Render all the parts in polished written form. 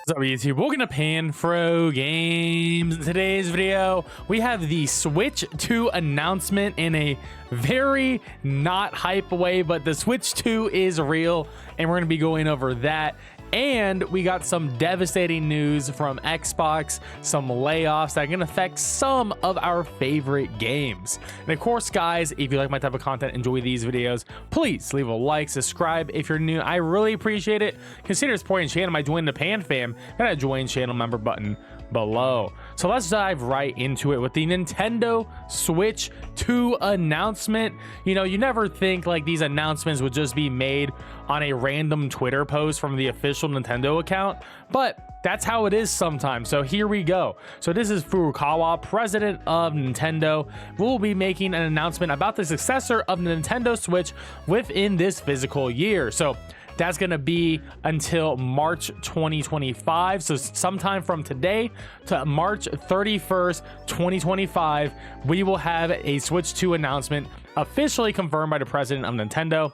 What's up, YouTube? Welcome to PanFro Games. In today's video, we have the Switch 2 announcement in a very not hype way, but the Switch 2 is real, and we're going to be going over that. And we got some devastating news from Xbox, some layoffs that are going to affect some of our favorite games. And of course, guys, if you like my type of content, enjoy these videos, please leave a like, subscribe if you're new. I really appreciate it. Consider supporting the channel by joining the Pan Fam and a join channel member button below. So let's dive right into it with the Nintendo Switch 2 announcement. You know, you never think like these announcements would just be made on a random Twitter post from the official Nintendo account, but that's how it is sometimes. So here we go. So this is Furukawa, president of Nintendo, will be making an announcement about the successor of the Nintendo Switch within this physical year. So that's going to be until March 2025. So sometime from today to March 31st, 2025, we will have a Switch 2 announcement officially confirmed by the president of Nintendo.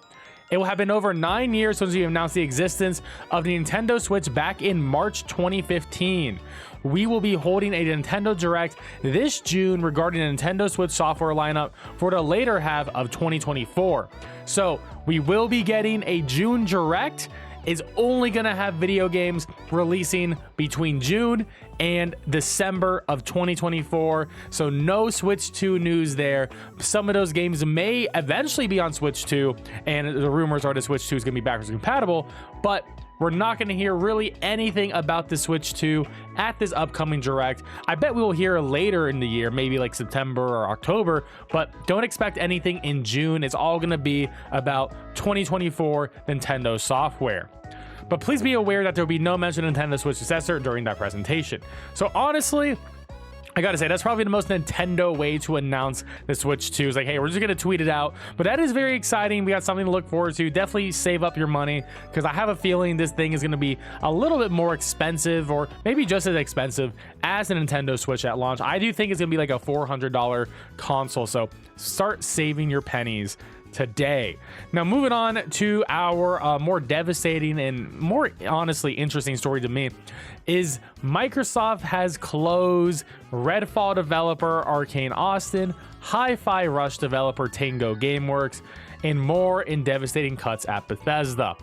It will have been over 9 years since we announced the existence of the Nintendo Switch back in March 2015. We will be holding a Nintendo Direct this June regarding the Nintendo Switch software lineup for the later half of 2024. So we will be getting a June Direct. Is only going to have video games releasing between June and December of 2024. So no Switch 2 news there. Some of those games may eventually be on Switch 2, and the rumors are the Switch 2 is going to be backwards compatible, but we're not going to hear really anything about the Switch 2 at this upcoming Direct. I bet we will hear later in the year, maybe like September or October, but don't expect anything in June. It's all going to be about 2024 Nintendo software. But please be aware that there will be no mention of Nintendo Switch successor during that presentation. So honestly, I gotta say, that's probably the most Nintendo way to announce the Switch 2. It's like, hey, we're just gonna tweet it out. But that is very exciting. We got something to look forward to. Definitely save up your money, because I have a feeling this thing is gonna be a little bit more expensive, or maybe just as expensive as the Nintendo Switch at launch. I do think it's gonna be like a $400 console. So start saving your pennies today. Now, moving on to our more devastating and more honestly interesting story to me is Microsoft has closed Redfall developer Arcane Austin, Hi-Fi Rush developer Tango Gameworks, and more in devastating cuts at Bethesda.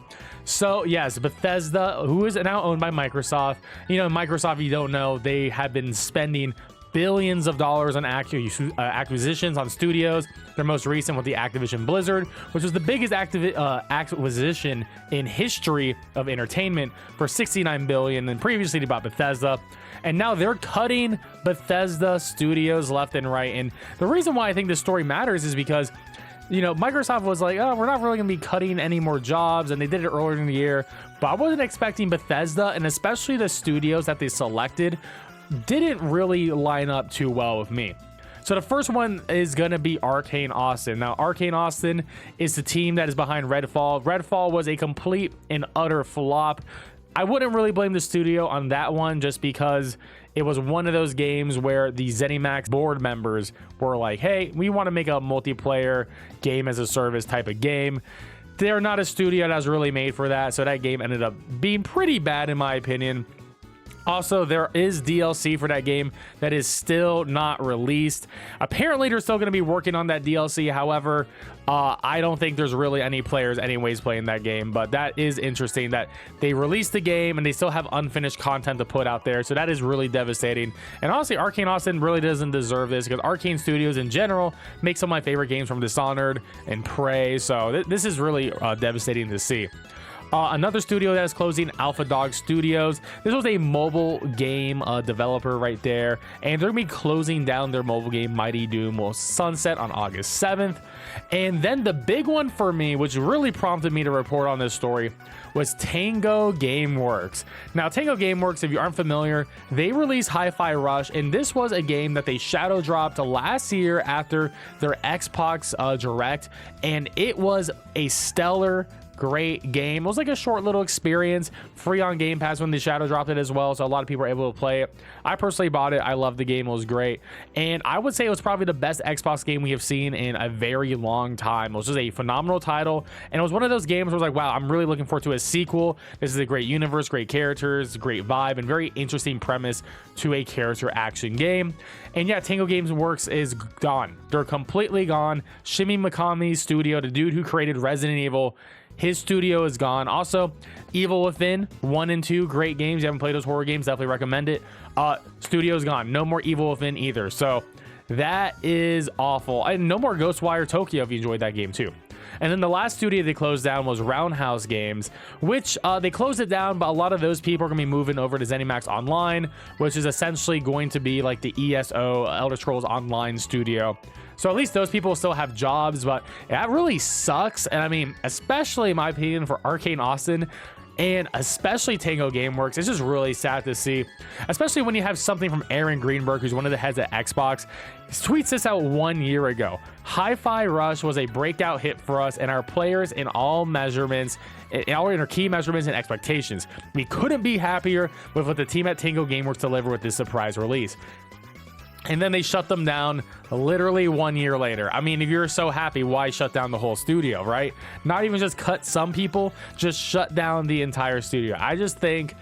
So yes, Bethesda, who is now owned by Microsoft. You know, Microsoft, if you don't know, they have been spending billions of dollars on acquisitions on studios. Their most recent with the Activision Blizzard, which was the biggest acquisition in history of entertainment for $69 billion, and previously they bought Bethesda, and now they're cutting Bethesda studios left and right. And the reason why I think this story matters is because, you know, Microsoft was like, oh, we're not really gonna be cutting any more jobs, and they did it earlier in the year, but I wasn't expecting Bethesda, and especially the studios that they selected, didn't really line up too well with me. So the first one is going to be Arcane Austin. Now, Arcane Austin is the team that is behind Redfall. Redfall was a complete and utter flop. I wouldn't really blame the studio on that one, just because it was one of those games where the ZeniMax board members were like, hey, we want to make a multiplayer game as a service type of game. They're not a studio that's really made for that, so that game ended up being pretty bad in my opinion. Also, there is DLC for that game that is still not released. Apparently, they're still going to be working on that DLC. However, I don't think there's really any players anyways playing that game. But that is interesting that they released the game and they still have unfinished content to put out there. So that is really devastating. And honestly, Arcane Austin really doesn't deserve this, because Arcane Studios in general make some of my favorite games from Dishonored and Prey. So this is really devastating to see. Another studio that is closing, Alpha Dog Studios. This was a mobile game developer right there, and they're gonna be closing down their mobile game Mighty Doom will sunset on August 7th. And then the big one for me, which really prompted me to report on this story, was Tango Gameworks. Now, Tango Gameworks, if you aren't familiar, they released Hi-Fi Rush, and this was a game that they shadow dropped last year after their Xbox Direct, and it was a stellar great game. It was like a short little experience, free on Game Pass when the Shadow dropped it as well, so a lot of people were able to play it. I personally bought it. I loved the game. It was great, and I would say it was probably the best Xbox game we have seen in a very long time. It was just a phenomenal title, and it was one of those games where I was like, wow, I'm really looking forward to a sequel. This is a great universe, great characters, great vibe, and very interesting premise to a character action game. And yeah, Tango Games Works is gone. They're completely gone. Shimi Mikami's studio, the dude who created Resident Evil, his studio is gone. Also, Evil Within 1 and 2, great games. You haven't played those horror games, definitely recommend it. Studio's gone. No more Evil Within either. So that is awful. And no more Ghostwire Tokyo if you enjoyed that game too. And then the last studio they closed down was Roundhouse Games, which they closed it down, but a lot of those people are going to be moving over to ZeniMax Online, which is essentially going to be like the ESO, Elder Scrolls Online studio. So at least those people still have jobs, but that really sucks. And I mean, especially in my opinion for Arcane Austin, and especially Tango Gameworks, it's just really sad to see, especially when you have something from Aaron Greenberg, who's one of the heads at Xbox. He tweets this out 1 year ago. Hi-Fi Rush was a breakout hit for us and our players in all measurements, in our key measurements and expectations. We couldn't be happier with what the team at Tango Gameworks delivered with this surprise release. And then they shut them down literally 1 year later. I mean, if you're so happy, why shut down the whole studio, right? Not even just cut some people, just shut down the entire studio. I just think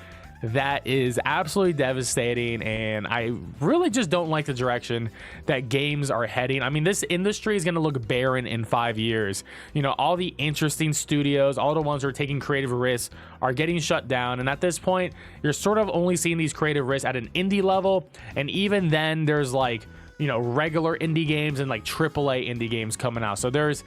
that is absolutely devastating, and I really just don't like the direction that games are heading. I mean, this industry is going to look barren in 5 years. You know, all the interesting studios, all the ones who are taking creative risks are getting shut down, and at this point you're sort of only seeing these creative risks at an indie level, and even then there's like, you know, regular indie games and like AAA indie games coming out. So there's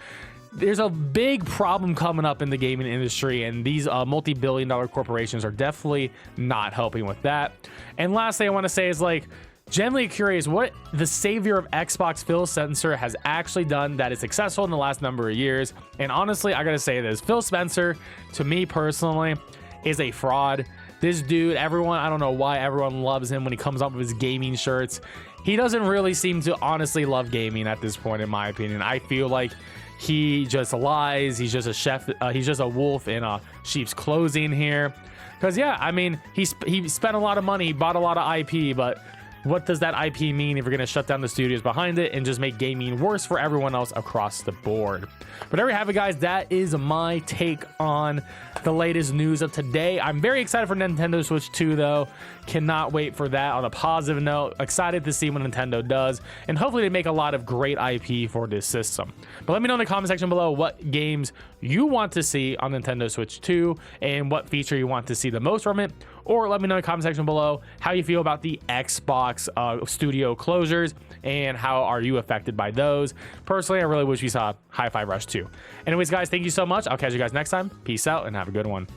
a big problem coming up in the gaming industry, and these multi-billion-dollar corporations are definitely not helping with that. And last thing I want to say is, like, genuinely curious what the savior of Xbox, Phil Spencer, has actually done that is successful in the last number of years. And honestly, I gotta say this, Phil Spencer, to me personally, is a fraud. This dude, everyone, I don't know why everyone loves him when he comes up with his gaming shirts. He doesn't really seem to honestly love gaming at this point, in my opinion. I feel like he just lies. He's just a chef. He's just a wolf in a sheep's clothing here. Because yeah, I mean, he spent a lot of money, he bought a lot of IP, but what does that IP mean if you're going to shut down the studios behind it and just make gaming worse for everyone else across the board? But there we have it, guys. That is my take on the latest news of today. I'm very excited for Nintendo Switch 2, though. Cannot wait for that. On a positive note, excited to see what Nintendo does, and hopefully they make a lot of great IP for this system. But let me know in the comment section below what games you want to see on Nintendo Switch 2 and what feature you want to see the most from it. Or let me know in the comment section below how you feel about the Xbox studio closures and how are you affected by those. Personally, I really wish we saw Hi-Fi Rush 2. Anyways, guys, thank you so much. I'll catch you guys next time. Peace out and have a good one.